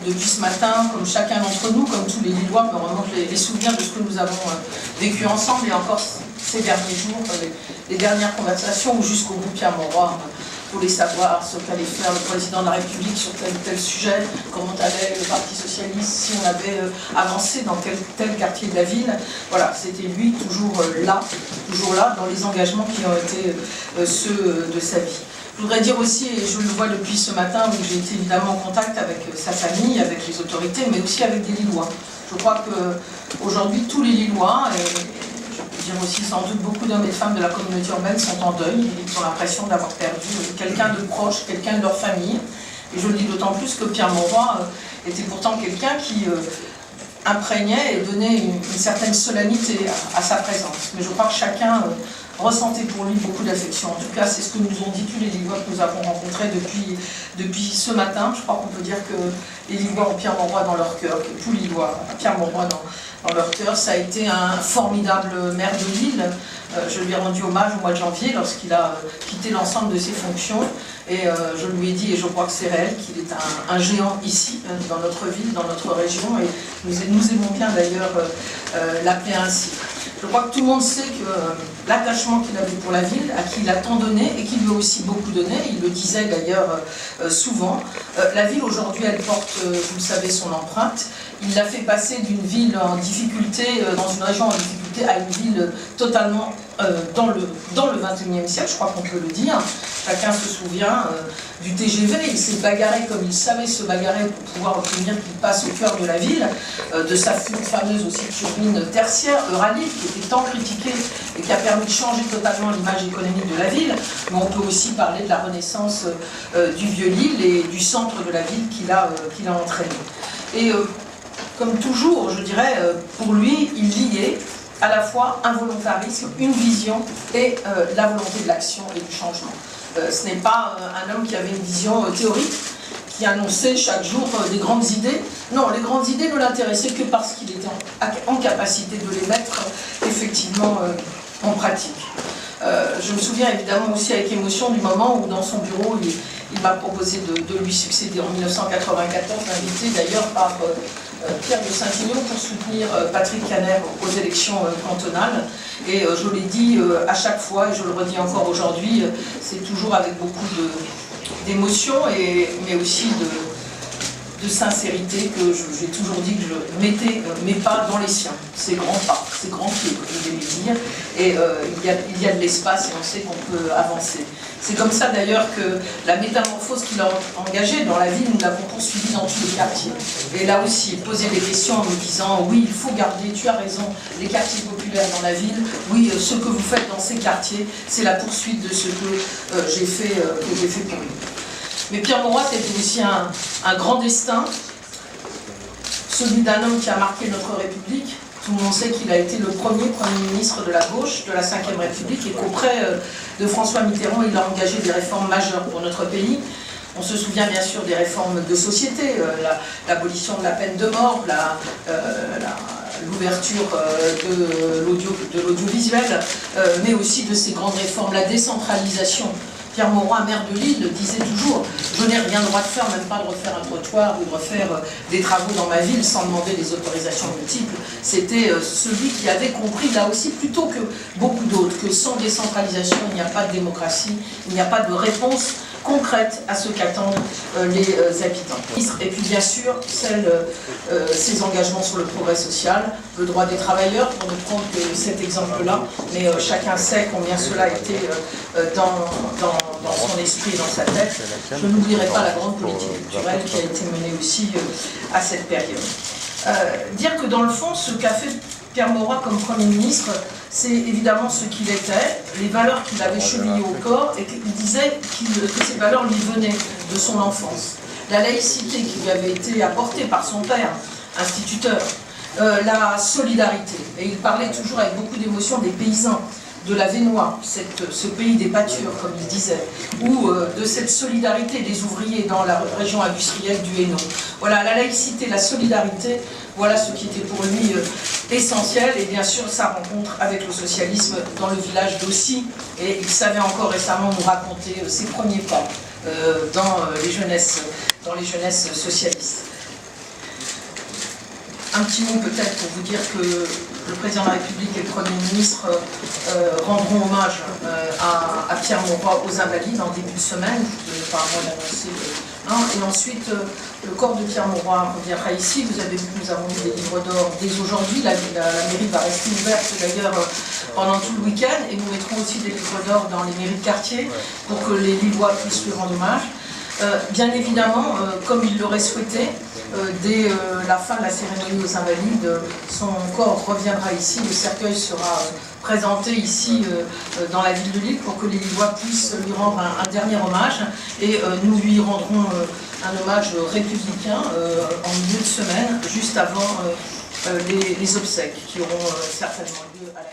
depuis ce matin, comme chacun d'entre nous, comme tous les Lillois, me remonte les souvenirs de ce que nous avons vécu ensemble, et encore ces derniers jours, les dernières conversations, où jusqu'au bout, Pierre Mauroy voulait savoir ce qu'allait faire le président de la République sur tel ou tel sujet, comment allait le Parti Socialiste, si on avait avancé dans tel quartier de la ville. Voilà, c'était lui toujours là, dans les engagements qui ont été ceux de sa vie. Je voudrais dire aussi, et je le vois depuis ce matin, où j'ai été évidemment en contact avec sa famille, avec les autorités, mais aussi avec des Lillois. Je crois qu'aujourd'hui, tous les Lillois, et je peux dire aussi sans doute beaucoup d'hommes et de femmes de la communauté urbaine sont en deuil, ils ont l'impression d'avoir perdu quelqu'un de proche, quelqu'un de leur famille. Et je le dis d'autant plus que Pierre Mauroy était pourtant quelqu'un qui imprégnait et donnait une certaine solennité à sa présence. Mais je crois que chacun ressentait pour lui beaucoup d'affection. En tout cas, c'est ce que nous ont dit tous les Lillois que nous avons rencontrés depuis ce matin. Je crois qu'on peut dire que les Lillois ont Pierre Mauroy dans leur cœur, que tous les Lillois ont Pierre Mauroy dans leur cœur. Ça a été un formidable maire de Lille. Je lui ai rendu hommage au mois de janvier lorsqu'il a quitté l'ensemble de ses fonctions. Et je lui ai dit, et je crois que c'est réel, qu'il est un géant ici, dans notre ville, dans notre région. Et nous aimons bien d'ailleurs l'appeler ainsi. Je crois que tout le monde sait que l'attachement qu'il avait pour la ville, à qui il a tant donné et qui lui a aussi beaucoup donné, il le disait d'ailleurs souvent, la ville aujourd'hui elle porte, vous le savez, son empreinte. Il l'a fait passer d'une ville en difficulté, dans une région en difficulté, à une ville totalement dans le XXIe siècle, je crois qu'on peut le dire. Chacun se souvient du TGV, il s'est bagarré comme il savait se bagarrer pour pouvoir obtenir qu'il passe au cœur de la ville, de sa fameuse aussi turbine tertiaire, Euralil, qui était tant critiquée et qui a permis de changer totalement l'image économique de la ville. Mais on peut aussi parler de la renaissance du Vieux-Lille et du centre de la ville qu'il a entraîné. Et comme toujours, je dirais, pour lui, il liait à la fois un volontarisme, une vision et la volonté de l'action et du changement. Ce n'est pas un homme qui avait une vision théorique, qui annonçait chaque jour des grandes idées. Non, les grandes idées ne l'intéressaient que parce qu'il était en capacité de les mettre effectivement en pratique. Je me souviens évidemment aussi avec émotion du moment où dans son bureau, il m'a proposé de lui succéder en 1994, invité d'ailleurs par Pierre de Saint-Ignaud pour soutenir Patrick Caner aux élections cantonales. Et je l'ai dit à chaque fois, et je le redis encore aujourd'hui, c'est toujours avec beaucoup d'émotion, mais aussi de sincérité que j'ai toujours dit que je mettais mes pas dans les siens, ces grands pas, ces grands pieds, comme je vais dire, et il y a de l'espace et on sait qu'on peut avancer. C'est comme ça d'ailleurs que la métamorphose qu'il a engagée dans la ville, nous l'avons poursuivie dans tous les quartiers. Et là aussi, il posait des questions en nous disant, oui, il faut garder, tu as raison, les quartiers populaires dans la ville, oui, ce que vous faites dans ces quartiers, c'est la poursuite de ce que j'ai fait pour lui. Mais Pierre Mauroy, c'était aussi un grand destin, celui d'un homme qui a marqué notre République. Tout le monde sait qu'il a été le premier ministre de la gauche de la Ve République et qu'auprès de François Mitterrand, il a engagé des réformes majeures pour notre pays. On se souvient bien sûr des réformes de société, l'abolition de la peine de mort, l'ouverture de l'audiovisuel, mais aussi de ces grandes réformes, la décentralisation. Pierre Mauroy, maire de Lille, disait toujours « Je n'ai rien droit de faire, même pas de refaire un trottoir ou de refaire des travaux dans ma ville sans demander des autorisations multiples. » C'était celui qui avait compris, là aussi, plutôt que beaucoup d'autres, que sans décentralisation, il n'y a pas de démocratie, il n'y a pas de réponse concrète à ce qu'attendent les habitants. Et puis bien sûr, ces engagements sur le progrès social, le droit des travailleurs, pour ne prendre que cet exemple-là, mais chacun sait combien cela a été dans son esprit et dans sa tête. Je n'oublierai pas la grande politique culturelle qui a été menée aussi à cette période. Dire que dans le fond, ce qu'a fait Pierre Mauroy comme Premier ministre, c'est évidemment ce qu'il était, les valeurs qu'il avait chevillées au corps, et qu'il disait que ces valeurs lui venaient de son enfance. La laïcité qui lui avait été apportée par son père, instituteur, la solidarité, et il parlait toujours avec beaucoup d'émotion des paysans, de la Vénois, ce pays des pâtures, comme il disait, ou de cette solidarité des ouvriers dans la région industrielle du Hainaut. Voilà, la laïcité, la solidarité, voilà ce qui était pour lui essentiel, et bien sûr sa rencontre avec le socialisme dans le village d'Aussy, et il savait encore récemment nous raconter ses premiers pas dans les jeunesses socialistes. Un petit mot peut-être pour vous dire que le président de la République et le Premier ministre rendront hommage à Pierre Mauroy aux Invalides en début de semaine. Je ne vais pas moi l'annoncer. Et ensuite, le corps de Pierre Mauroy reviendra ici. Vous avez vu que nous avons mis des livres d'or dès aujourd'hui. La mairie va rester ouverte d'ailleurs pendant tout le week-end. Et nous mettrons aussi des livres d'or dans les mairies de quartier pour que les Lillois puissent lui rendre hommage. Bien évidemment, comme il l'aurait souhaité, dès la fin de la cérémonie aux Invalides, son corps reviendra ici, le cercueil sera présenté ici dans la ville de Lille pour que les Lillois puissent lui rendre un dernier hommage et nous lui rendrons un hommage républicain en milieu de semaine, juste avant les obsèques qui auront certainement lieu à la